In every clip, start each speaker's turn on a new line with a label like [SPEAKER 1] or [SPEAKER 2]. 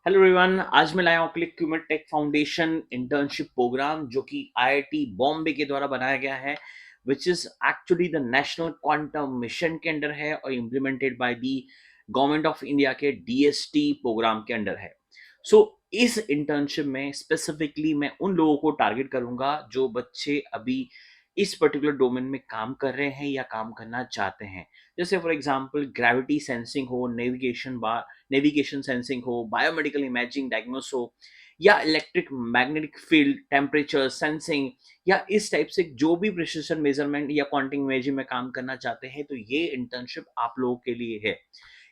[SPEAKER 1] Hello everyone, आज मैं लाया हूँ click Qmet tech foundation internship programme जो कि आईआईटी बॉम्बे के द्वारा बनाया गया है, which is actually the national quantum mission के अंडर है और implemented by the government of India के डीएसटी प्रोग्राम के अंडर है। सो इस इंटर्नशिप में स्पेसिफिकली मैं उन लोगों को टारगेट करूंगा जो बच्चे अभी इस पर्टिकुलर डोमेन में काम कर रहे हैं या काम करना चाहते हैं। जैसे फॉर एग्जांपल ग्रेविटी सेंसिंग हो, नेविगेशन सेंसिंग हो, बायोमेडिकल इमेजिंग डायग्नोस हो, या electric magnetic field temperature sensing, या इस टाइप से जो भी प्रिसिशन मेजरमेंट या क्वांटम इमेजिंग में काम करना चाहते हैं, तो ये इंटर्नशिप आप लोगों के लिए है।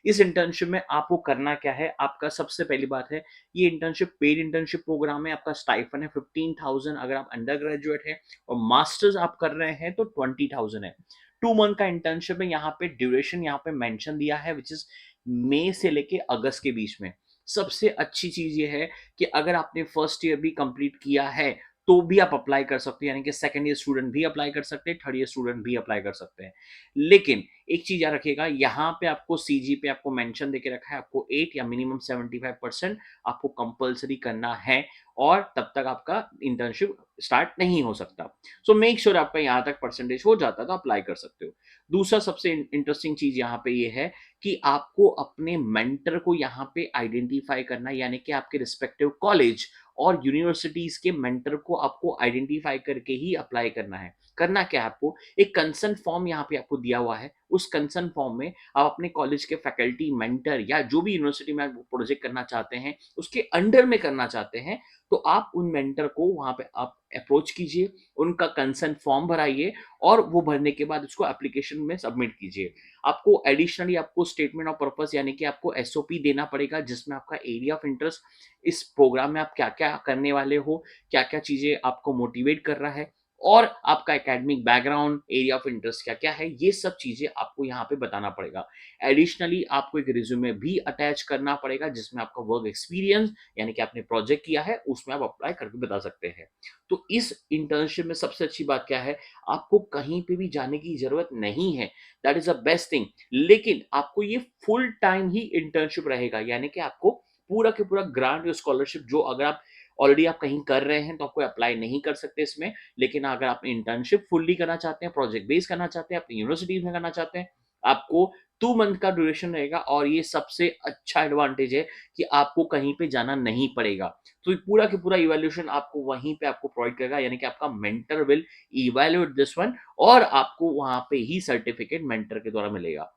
[SPEAKER 1] इस इंटर्नशिप में आपको करना क्या है? आपका सबसे पहली बात है, ये इंटर्नशिप पेड इंटर्नशिप प्रोग्राम है। आपका स्टाइफन है 15,000 अगर आप अंडर ग्रेजुएट हैं, और मास्टर्स आप कर रहे हैं तो 20,000 है। 2 मंथ का इंटर्नशिप है। यहाँ पे ड्यूरेशन यहाँ पे मेंशन दिया है, विच इज मई से लेके अगस्त के बीच में। सबसे अच्छी चीज ये है कि अगर आपने फर्स्ट ईयर भी कंप्लीट किया है तो भी आप अप्लाई कर सकते हैं, यानी कि सेकंड ईयर स्टूडेंट भी अप्लाई कर सकते हैं, थर्ड ईयर स्टूडेंट भी अप्लाई कर सकते हैं। लेकिन एक चीज याद रखिएगा, यहाँ पे आपको सीजी पे आपको मेंशन देके रखा है, आपको 8 या मिनिमम 75% आपको कंपलसरी करना है, और तब तक आपका इंटर्नशिप स्टार्ट नहीं हो सकता। सो मेक श्योर आपका यहाँ तक परसेंटेज हो जाता है तो अप्लाई कर सकते हो। दूसरा सबसे इंटरेस्टिंग चीज यहाँ पे ये है कि आपको अपने मेंटर को यहाँ पे आइडेंटिफाई करना, यानी कि आपके रिस्पेक्टिव कॉलेज और यूनिवर्सिटीज के मेंटर को आपको आइडेंटिफाई करके ही अप्लाई करना है। करना क्या है आपको, एक कंसर्न फॉर्म यहाँ पे आपको दिया हुआ है। उस कंसर्न फॉर्म में आप अपने कॉलेज के फैकल्टी, मेंटर, या जो भी यूनिवर्सिटी में आप प्रोजेक्ट करना चाहते हैं उसके अंडर में करना चाहते हैं, तो आप उन मेंटर को वहां पे आप अप्रोच कीजिए, उनका कंसर्न फॉर्म भराइए, और वो भरने के बाद उसको एप्लीकेशन में सबमिट कीजिए। आपको एडिशनली आपको स्टेटमेंट ऑफ पर्पस, यानी कि आपको एसओपी देना पड़ेगा, जिसमें आपका एरिया ऑफ इंटरेस्ट, इस प्रोग्राम में आप क्या क्या करने वाले हो, क्या क्या चीजें आपको मोटिवेट कर रहा है, और आपका academic background, area of interest क्या क्या है, ये सब चीजें आपको यहाँ पे बताना पड़ेगा। एडिशनली आपको एक रिज्यूमे भी अटैच करना पड़ेगा, जिसमें आपका वर्क एक्सपीरियंस, यानी कि आपने प्रोजेक्ट किया है, उसमें आप अप्लाई करके बता सकते हैं। तो इस इंटर्नशिप में सबसे अच्छी बात क्या है, आपको कहीं पे भी जाने की जरूरत नहीं है। That is the best thing. लेकिन आपको ये फुल टाइम ही इंटर्नशिप रहेगा, यानी कि आपको पूरा के पूरा ग्रांट या स्कॉलरशिप, जो अगर आप ऑलरेडी आप कहीं कर रहे हैं तो आपको अप्लाई नहीं कर सकते इसमें। लेकिन अगर आप इंटर्नशिप फुल्ली करना चाहते हैं, प्रोजेक्ट बेस करना चाहते हैं, अपनी यूनिवर्सिटीज में करना चाहते हैं, आपको 2 मंथ का ड्यूरेशन रहेगा। और ये सबसे अच्छा एडवांटेज है कि आपको कहीं पे जाना नहीं पड़ेगा। तो ये पूरा के पूरा इवैल्यूएशन आपको वहीं पे आपको प्रोवाइड करेगा, यानी कि आपका mentor will evaluate this one, और आपको वहां पे ही सर्टिफिकेट मेंटर के द्वारा मिलेगा।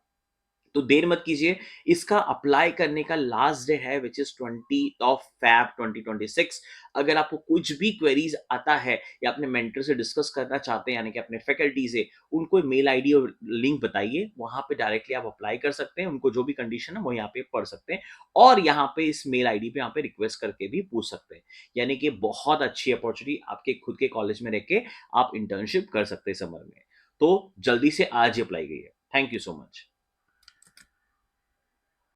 [SPEAKER 1] तो देर मत कीजिए। इसका अप्लाई करने का लास्ट डे है, विच इज 20 ऑफ Feb 2026। अगर आपको कुछ भी क्वेरीज आता है या अपने मेंटर से डिस्कस करना चाहते हैं, यानी कि अपने फैकल्टी से, उनको मेल आईडी और लिंक बताइए, वहां पे डायरेक्टली आप अप्लाई कर सकते हैं। उनको जो भी कंडीशन है वो यहाँ पे पढ़ सकते हैं, और यहाँ पे इस मेल आईडी पे यहाँ पे रिक्वेस्ट करके भी पूछ सकते हैं। यानी कि बहुत अच्छी अपॉर्चुनिटी, आपके खुद के कॉलेज में रह के आप इंटर्नशिप कर सकते हैं समर में। तो जल्दी से आज ही अप्लाई कीजिए। Thank you so much.